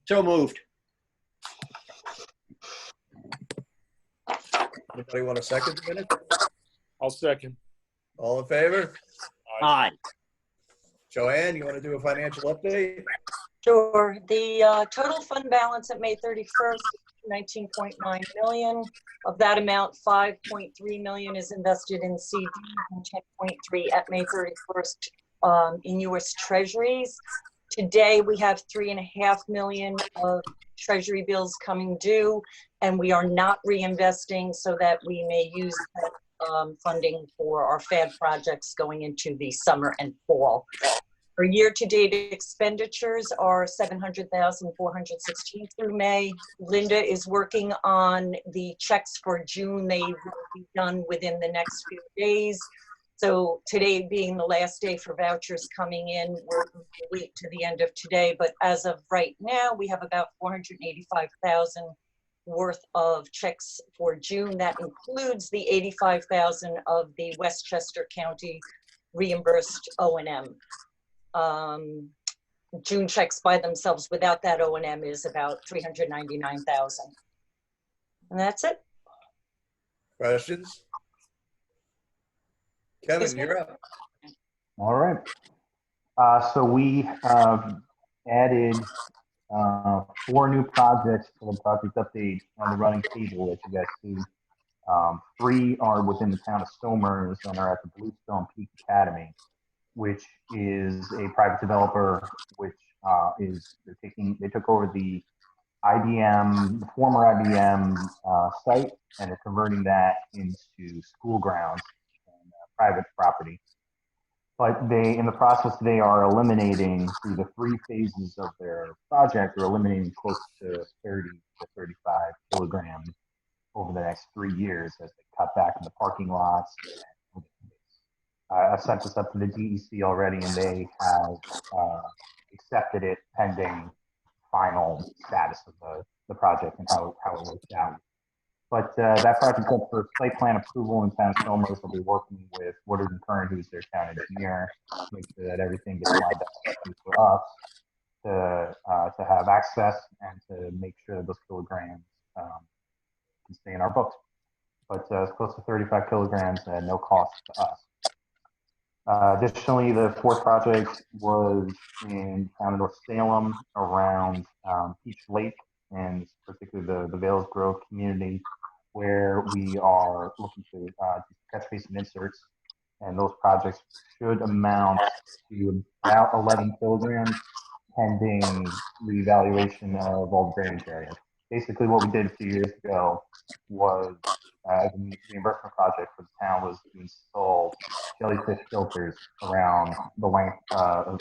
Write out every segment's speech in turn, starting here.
So moved. Anybody want to second the minute? I'll second. All in favor? Aye. Joanne, you want to do a financial update? Sure. The total fund balance at May 31st, 19.9 million. Of that amount, 5.3 million is invested in CDs and 10.3 at May 31st in U.S. Treasuries. Today, we have 3.5 million of Treasury bills coming due, and we are not reinvesting so that we may use that funding for our FAD projects going into the summer and fall. Our year-to-date expenditures are $700,416 through May. Linda is working on the checks for June. They will be done within the next few days. So today being the last day for vouchers coming in, we're going to wait to the end of today. But as of right now, we have about 485,000 worth of checks for June. That includes the 85,000 of the Westchester County reimbursed O&M. June checks by themselves without that O&M is about 399,000. And that's it. Questions? Kevin, you're up. All right. So we added 4 new projects to the project update on the running table that you guys see. 3 are within the town of Somers and are at the Bluestone Peak Academy, which is a private developer, which they took over the IBM, the former IBM site, and they're converting that into school grounds and private property. But in the process, they are eliminating, through the 3 phases of their project, they're eliminating close to 30 to 35 kilograms over the next 3 years as they cut back in the parking lots. I've sent this up to the DEC already, and they have accepted it pending final status of the project and how it works out. But that project's up for site plan approval in town of Somers. We'll be working with Woodard and Kern, who's their town engineer, to make sure that everything gets lined up for us to have access and to make sure that those kilograms can stay in our books. But it's close to 35 kilograms and no cost to us. Additionally, the 4th project was in town of North Salem around Peach Lake, and particularly the Vales Grove community, where we are looking to do catch basin inserts, and those projects should amount to about 11 kilograms, pending reevaluation of all the drainage areas. Basically, what we did a few years ago was the reimbursement project for the town was to install jellyfish filters around the length,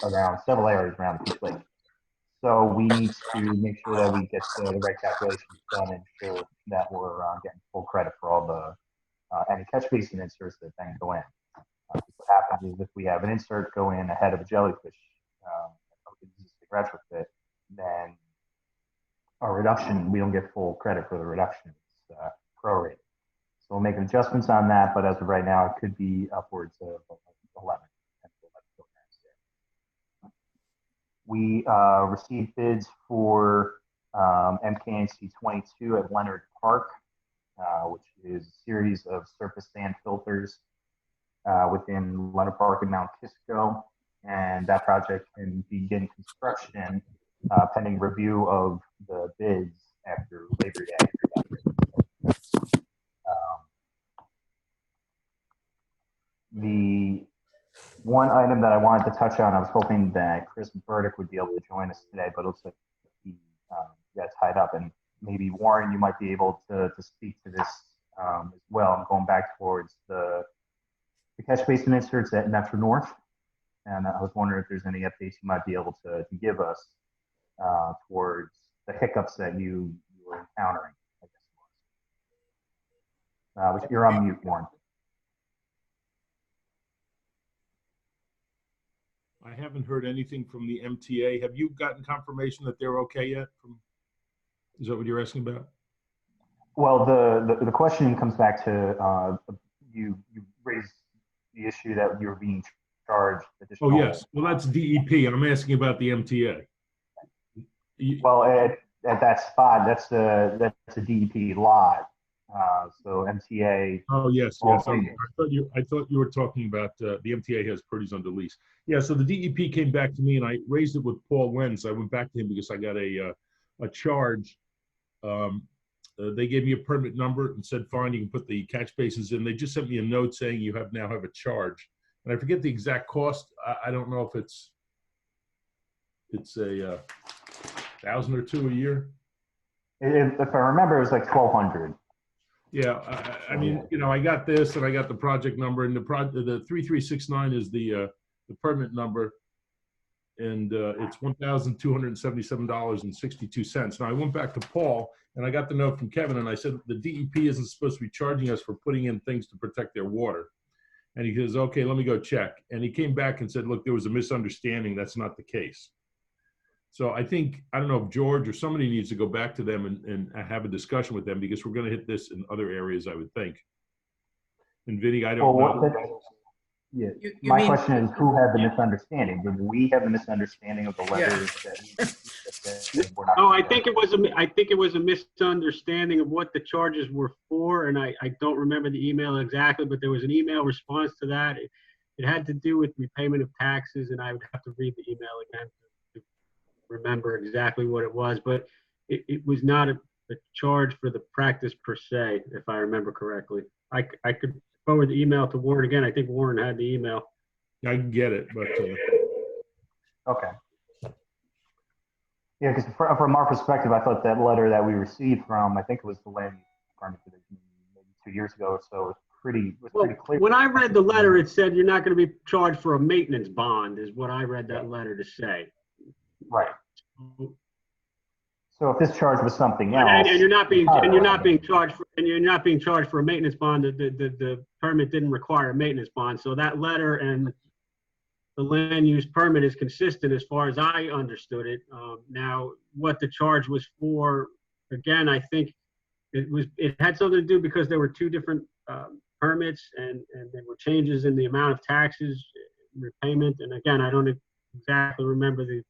around several areas around the Peach Lake. So we need to make sure that we get the right calculations done and ensure that we're getting full credit for all the any catch basin inserts that then go in. What happens is if we have an insert go in ahead of a jellyfish retrofit, then our reduction, we don't get full credit for the reduction. It's prorated. So we'll make adjustments on that, but as of right now, it could be upwards of 11. We received bids for MKNC 22 at Leonard Park, which is a series of surface sand filters within Leonard Park and Mount Kisco. And that project can begin construction pending review of the bids after Labor Day. The one item that I wanted to touch on, I was hoping that Chris Burdick would be able to join us today, but it looks like he got tied up. And maybe Warren, you might be able to speak to this as well. I'm going back towards the catch basin inserts at Metro North. And I was wondering if there's any updates you might be able to give us towards the hiccups that you were encountering, I guess. But you're on mute, Warren. I haven't heard anything from the MTA. Have you gotten confirmation that they're okay yet? Is that what you're asking about? Well, the question comes back to you raised the issue that you're being charged additional. Oh, yes. Well, that's DEP. I'm asking about the MTA. Well, at that spot, that's a DEP lot. So MTA. Oh, yes. Also- I thought you were talking about the MTA has Purdy's under lease. Yeah, so the DEP came back to me and I raised it with Paul Wenz. I went back to him because I got a charge. They gave me a permit number and said, fine, you can put the catch basins in. They just sent me a note saying you now have a charge. And I forget the exact cost. I don't know if it's a $1,000 or $2,000 a year. If I remember, it was like 1,200. Yeah, I mean, you know, I got this and I got the project number, and the 3369 is the permit number, and it's $1,277.62. Now I went back to Paul and I got the note from Kevin and I said the DEP isn't supposed to be charging us for putting in things to protect their water. And he goes, okay, let me go check. And he came back and said, look, there was a misunderstanding. That's not the case. So I think, I don't know if George or somebody needs to go back to them and have a discussion with them, because we're going to hit this in other areas, I would think. And Vinny, I don't know. Yeah. My question is, who had the misunderstanding? Did we have the misunderstanding of the letters that were not? No, I think it was a misunderstanding of what the charges were for, and I don't remember the email exactly, but there was an email response to that. It had to do with repayment of taxes, and I would have to read the email again to remember exactly what it was, but it was not a charge for the practice per se, if I remember correctly. I could forward the email to Warren again. I think Warren had the email. I can get it, but Okay. Yeah, because from our perspective, I thought that letter that we received from, I think it was the land department maybe 2 years ago or so, was pretty clear. When I read the letter, it said you're not going to be charged for a maintenance bond, is what I read that letter to say. Right. So if this charge was something else, and you're not being charged for a maintenance bond, the permit didn't require a maintenance bond. So that letter and the land use permit is consistent as far as I understood it. Now, what the charge was for, again, I think it had something to do because there were two different permits and there were changes in the amount of taxes, repayment. And again, I don't exactly remember the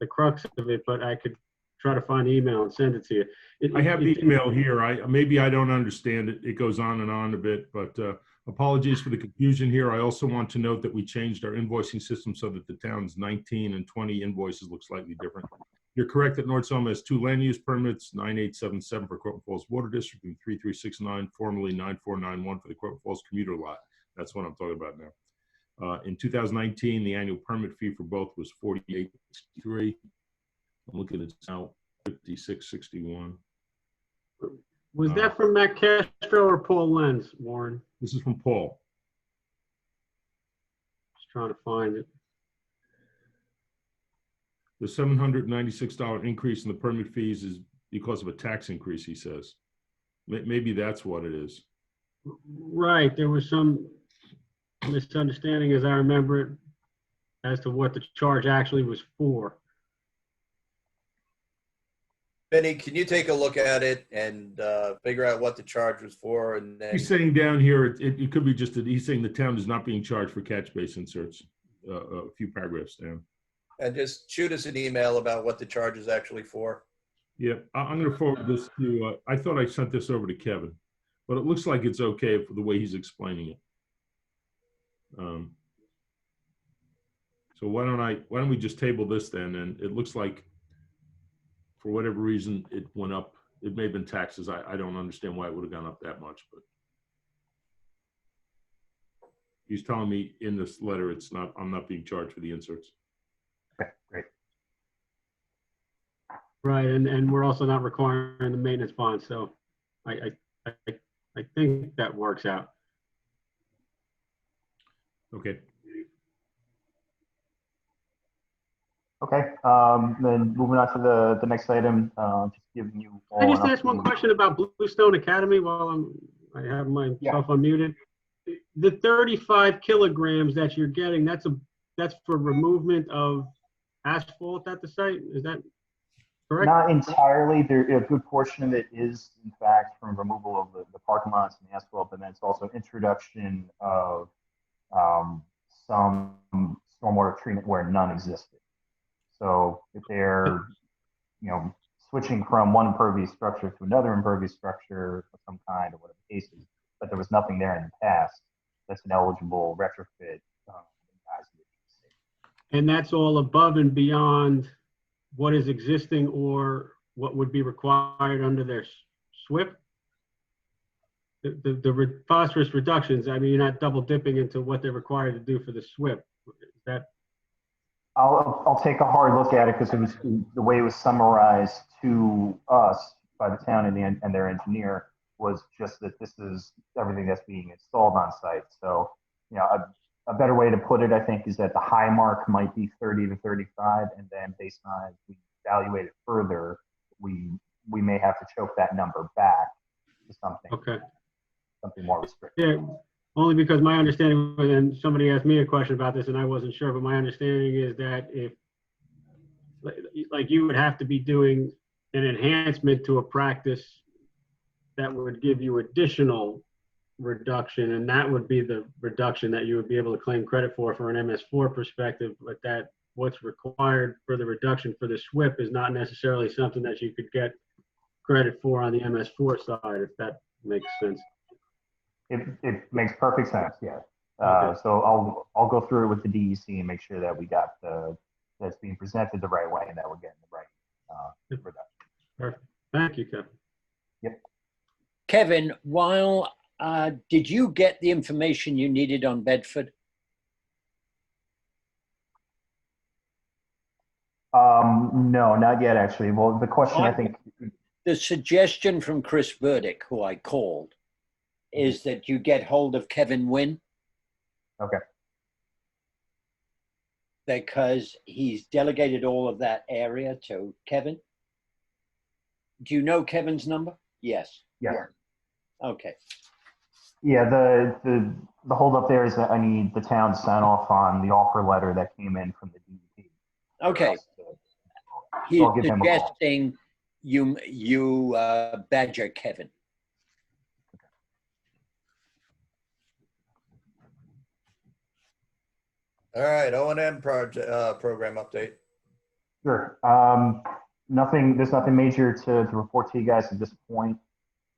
crux of it, but I could try to find the email and send it to you. I have the email here. Maybe I don't understand it. It goes on and on a bit, but apologies for the confusion here. I also want to note that we changed our invoicing system so that the town's 19 and 20 invoices look slightly different. You're correct that North Selma has 2 land use permits, 9877 for Croton Falls Water District and 3369, formerly 9491 for the Croton Falls commuter lot. That's what I'm talking about now. In 2019, the annual permit fee for both was $48.63. I'm looking at now, $56.61. Was that from Matt Castro or Paul Lenz, Warren? This is from Paul. Just trying to find it. The $796 increase in the permit fees is because of a tax increase, he says. Maybe that's what it is. Right, there was some misunderstanding, as I remember it, as to what the charge actually was for. Benny, can you take a look at it and figure out what the charge was for? And then He's saying down here, it could be just that he's saying the town is not being charged for catch basin inserts, a few paragraphs down. and just shoot us an email about what the charge is actually for. Yeah, I'm going to forward this to, I thought I sent this over to Kevin, but it looks like it's okay for the way he's explaining it. So why don't we just table this then? And it looks like for whatever reason, it went up. It may have been taxes. I don't understand why it would have gone up that much, but he's telling me in this letter, I'm not being charged for the inserts. Okay, great. Right, and we're also not requiring the maintenance bond, so I think that works out. Okay. Okay, then moving on to the next item, just giving you all. Can I just ask one question about Bluestone Academy while I have myself unmuted? The 35 kilograms that you're getting, that's for removal of asphalt at the site, is that correct? Not entirely. A good portion of it is, in fact, from removal of the parking lots and the asphalt, but then it's also introduction of some stormwater treatment where none existed. So if they're, switching from one impervious structure to another impervious structure of some kind or whatever the case is, but there was nothing there in the past that's an eligible retrofit. And that's all above and beyond what is existing or what would be required under their SWIP? The phosphorus reductions, I mean, you're not double dipping into what they're required to do for the SWIP. Is that? I'll take a hard look at it because it was the way it was summarized to us by the town and their engineer was just that this is everything that's being installed on site. So, a better way to put it, I think, is that the high mark might be 30 to 35, and then based on as we evaluate it further, we may have to choke that number back to something. Okay. Something more restrictive. Yeah, only because my understanding, and somebody asked me a question about this and I wasn't sure, but my understanding is that if, like you would have to be doing an enhancement to a practice that would give you additional reduction, and that would be the reduction that you would be able to claim credit for an MS4 perspective, but that what's required for the reduction for the SWIP is not necessarily something that you could get credit for on the MS4 side, if that makes sense. It makes perfect sense, yeah. Okay. So I'll go through it with the DEC and make sure that we got that's being presented the right way and that we're getting the right reduction. Perfect. Thank you, Kevin. Yep. Kevin, did you get the information you needed on Bedford? No, not yet, actually. Well, the question, I think. The suggestion from Chris Burdick, who I called, is that you get hold of Kevin Wynn. Okay. Because he's delegated all of that area to Kevin. Do you know Kevin's number? Yes. Yes. Okay. Yeah, the holdup there is that I need the town to sign off on the offer letter that came in from the DEP. Okay. He's suggesting you badger Kevin. All right, O&M program update. Sure. There's nothing major to report to you guys at this point.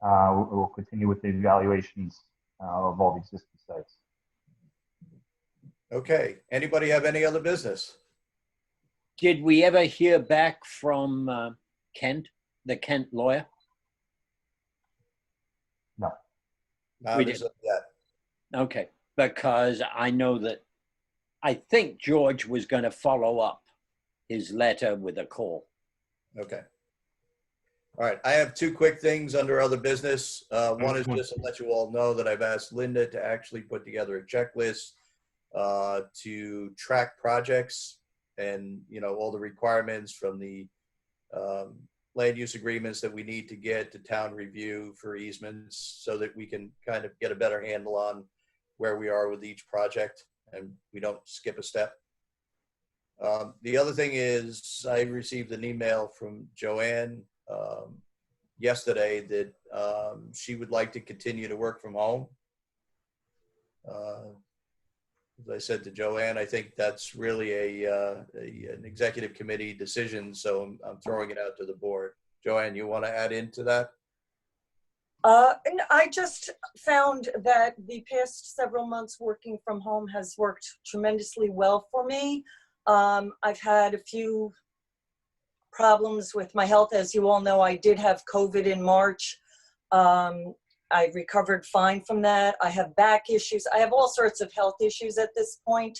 We'll continue with the evaluations of all the existing sites. Okay, anybody have any other business? Did we ever hear back from Kent, the Kent lawyer? No. Not We as of yet. Okay, because I think George was going to follow up his letter with a call. Okay. All right, I have two quick things under other business. One is just to let you all know that I've asked Linda to actually put together a checklist to track projects and, all the requirements from the land use agreements that we need to get to town review for easements so that we can kind of get a better handle on where we are with each project and we don't skip a step. The other thing is I received an email from Joanne yesterday that she would like to continue to work from home. As I said to Joanne, I think that's really an executive committee decision, so I'm throwing it out to the board. Joanne, you want to add into that? And I just found that the past several months working from home has worked tremendously well for me. I've had a few problems with my health. As you all know, I did have COVID in March. I recovered fine from that. I have back issues. I have all sorts of health issues at this point.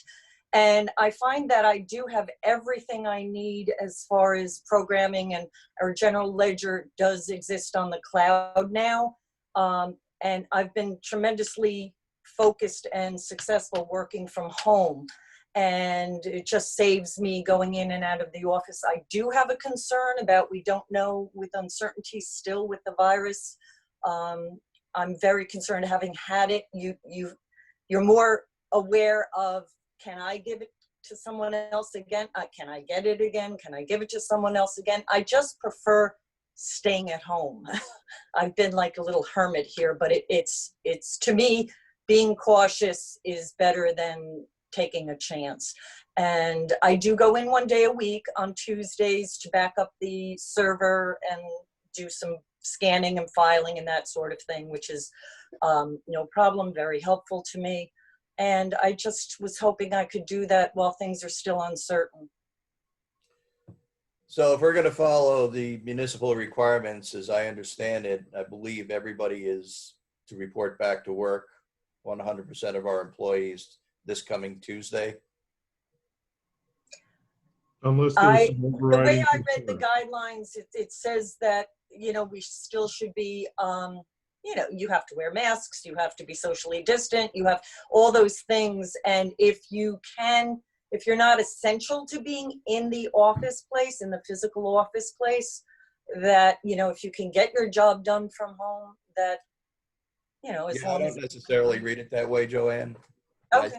And I find that I do have everything I need as far as programming, and our general ledger does exist on the cloud now. And I've been tremendously focused and successful working from home. And it just saves me going in and out of the office. I do have a concern about, we don't know with uncertainty still with the virus. I'm very concerned, having had it. You're more aware of, can I give it to someone else again? Can I get it again? Can I give it to someone else again? I just prefer staying at home. I've been like a little hermit here, but it's to me, being cautious is better than taking a chance. And I do go in 1 day a week on Tuesdays to back up the server and do some scanning and filing and that sort of thing, which is no problem, very helpful to me. And I just was hoping I could do that while things are still uncertain. So if we're going to follow the municipal requirements, as I understand it, I believe everybody is to report back to work, 100% of our employees this coming Tuesday. Unless there's some The way overriding I read the concern. guidelines, it says that, you know, we still should be, you know, you have to wear masks, you have to be socially distant, you have all those things. And if you're not essential to being in the office place, in the physical office place, that, you know, if you can get your job done from home, that, you know, as Yeah, I long as. don't necessarily read it that way, Joanne. Okay.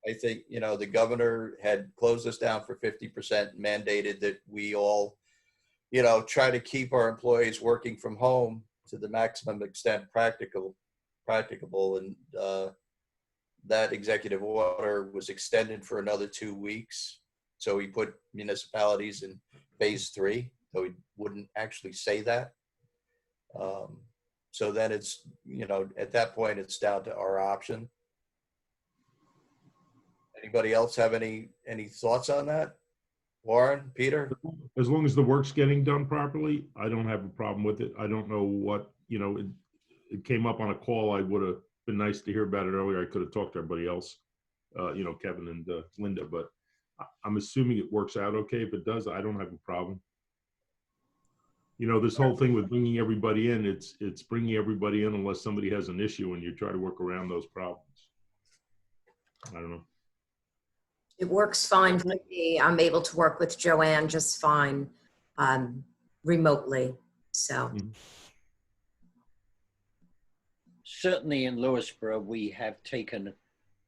I think, you know, the governor had closed us down for 50%, mandated that we all, you know, try to keep our employees working from home to the maximum extent practicable. And that executive order was extended for another 2 weeks. So we put municipalities in phase 3, though we wouldn't actually say that. So then it's, you know, at that point, it's down to our option. Anybody else have any thoughts on that? Warren, Peter? As long as the work's getting done properly, I don't have a problem with it. I don't know what, you know, it came up on a call. I would have been nice to hear about it earlier. I could have talked to everybody else, you know, Kevin and Linda, but I'm assuming it works out okay. If it does, I don't have a problem. You know, this whole thing with bringing everybody in, it's bringing everybody in unless somebody has an issue and you try to work around those problems. I don't know. It works fine for me. I'm able to work with Joanne just fine remotely. So. Certainly in Lewisboro, we have taken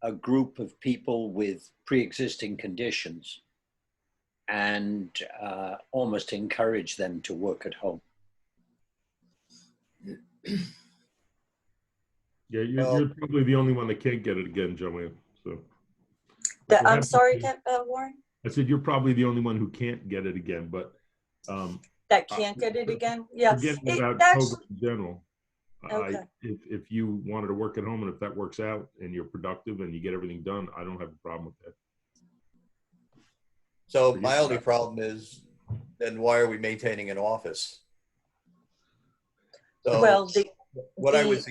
a group of people with pre-existing conditions and almost encourage them to work at home. Yeah, you're probably the only one that can't get it again, Joanne. So. I'm sorry, Warren? I said you're probably the only one who can't get it again, but That can't get it again? Yeah. Forgetting about COVID in general. Okay. If you wanted to work at home and if that works out and you're productive and you get everything done, I don't have a problem with that. So my only problem is, then why are we maintaining an office? So Well, what I would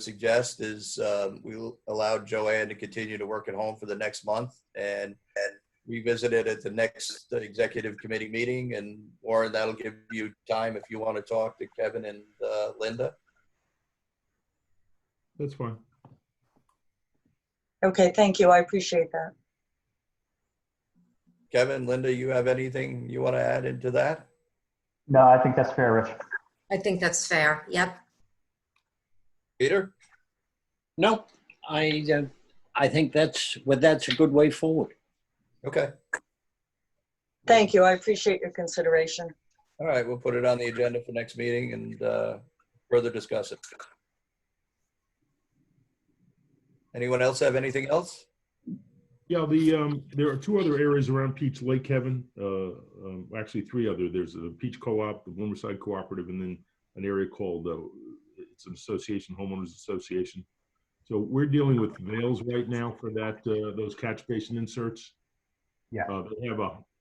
suggest is we'll allow Joanne to continue to work at home for the next month and revisit it at the next executive committee meeting. And Warren, that'll give you time if you want to talk to Kevin and Linda. That's fine. Okay, thank you. I appreciate that. Kevin, Linda, you have anything you want to add into that? No, I think that's fair, Rich. I think that's fair. Yep. Peter? No, I think that's a good way forward. Okay. Thank you. I appreciate your consideration. All right, we'll put it on the agenda for next meeting and further discuss it. Anyone else have anything else? Yeah, there are 2 other areas around Peach Lake, Kevin. Actually 3 other. There's the Peach Co-op, the Bloomerside Cooperative, and then an area called it's an association, homeowners association. So we're dealing with Vales right now for that those catch basin inserts. Yeah.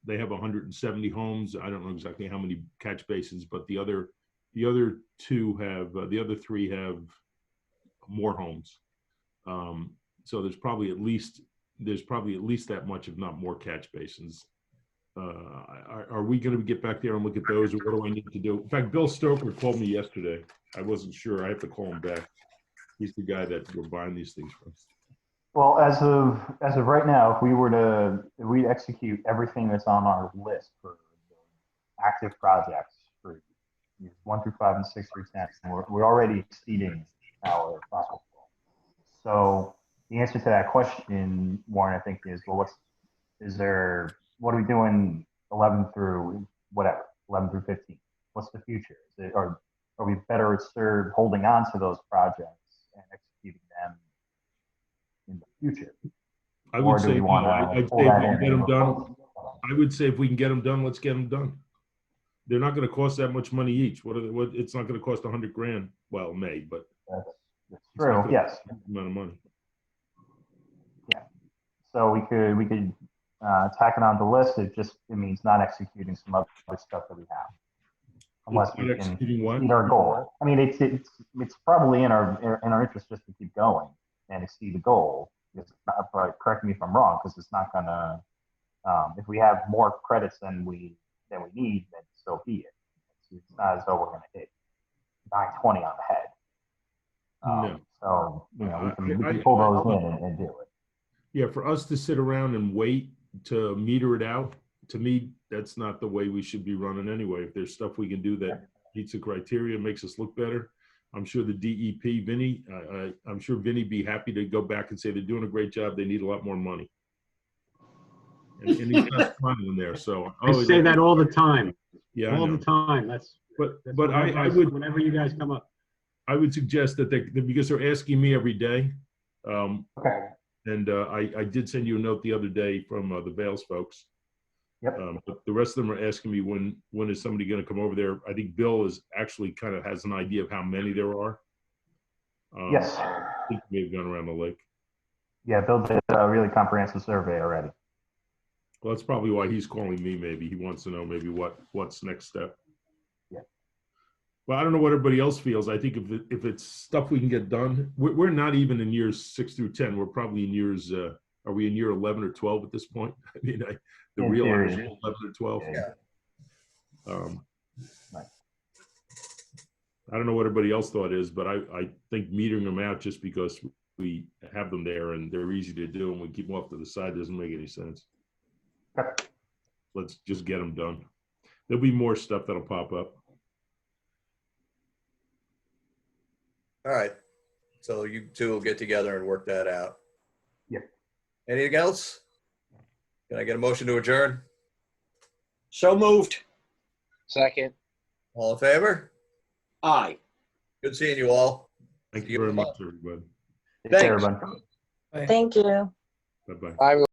They have 170 homes. I don't know exactly how many catch basins, but the other 3 have more homes. So there's probably at least that much, if not more, catch basins. Are we going to get back there and look at those, or what do I need to do? In fact, Bill Stoker called me yesterday. I wasn't sure. I have to call him back. He's the guy that we're buying these things from. Well, as of right now, if we execute everything that's on our list for active projects for years 1 through 5 and 6 through 10, and we're already exceeding our profit goal. So the answer to that question, Warren, I think is, well, what are we doing 11 through 15? What's the future? Are we better served holding on to those projects and executing them in the future? I Or would do say, we no, wanna I'd pull say if that we can in get them and done, replace it? I would say if we can get them done, let's get them done. They're not gonna cost that much money each. What, it's not gonna cost 100 grand. Well, it may, but That's it's not true, gonna yes. cost a huge amount of money. So we could tack it on the list. It means not executing some other stuff that we have. Unless It's we not can executing what? exceed our goal. I mean, it's probably in our interest just to keep going and exceed the goal. It's not, but correct me if I'm wrong, because it's not gonna. If we have more credits than we need, then so be it. It's not as though we're gonna hit 920 on the head. No. So we can I- pull those in and do it. Yeah, for us to sit around and wait to meter it out, to me, that's not the way we should be running anyway. If there's stuff we can do that meets the criteria, makes us look better, I'm sure the DEP, Vinny, I'm sure Vinny be happy to go back and say they're doing a great job. They need a lot more money. And he's not smiling there, so. I say that all the time, Yeah, I all know. the time. That's But what I would, whenever you guys come up. I would suggest that because they're asking me every day. Okay. And I did send you a note the other day from the Vales folks. Yep. But the rest of them are asking me when is somebody going to come over there. I think Bill is actually kind of has an idea of how many there are. Yes. I think they've gone around the lake. Yeah, Bill did a really comprehensive survey already. Well, that's probably why he's calling me. Maybe he wants to know maybe what's next step. Yeah. Well, I don't know what everybody else feels. I think if it's stuff we can get done, we're not even in years 6 through 10. We're probably in years. Are we in year 11 or 12 at this point? I mean, the In real theory. 11 or 12. Yeah. Right. I don't know what everybody else thought is, but I think metering them out just because we have them there and they're easy to do and we keep them off to the side doesn't make any sense. Okay. Let's just get them done. There'll be more stuff that'll pop up. All right. So you two will get together and work that out. Yeah. Anything else? Can I get a motion to adjourn? So moved. Second. All in favor? Aye. Good seeing you all. Thank See you you very in a much, everybody. Take care, Thanks. everyone. Thank you. Bye-bye. Bye, everyone.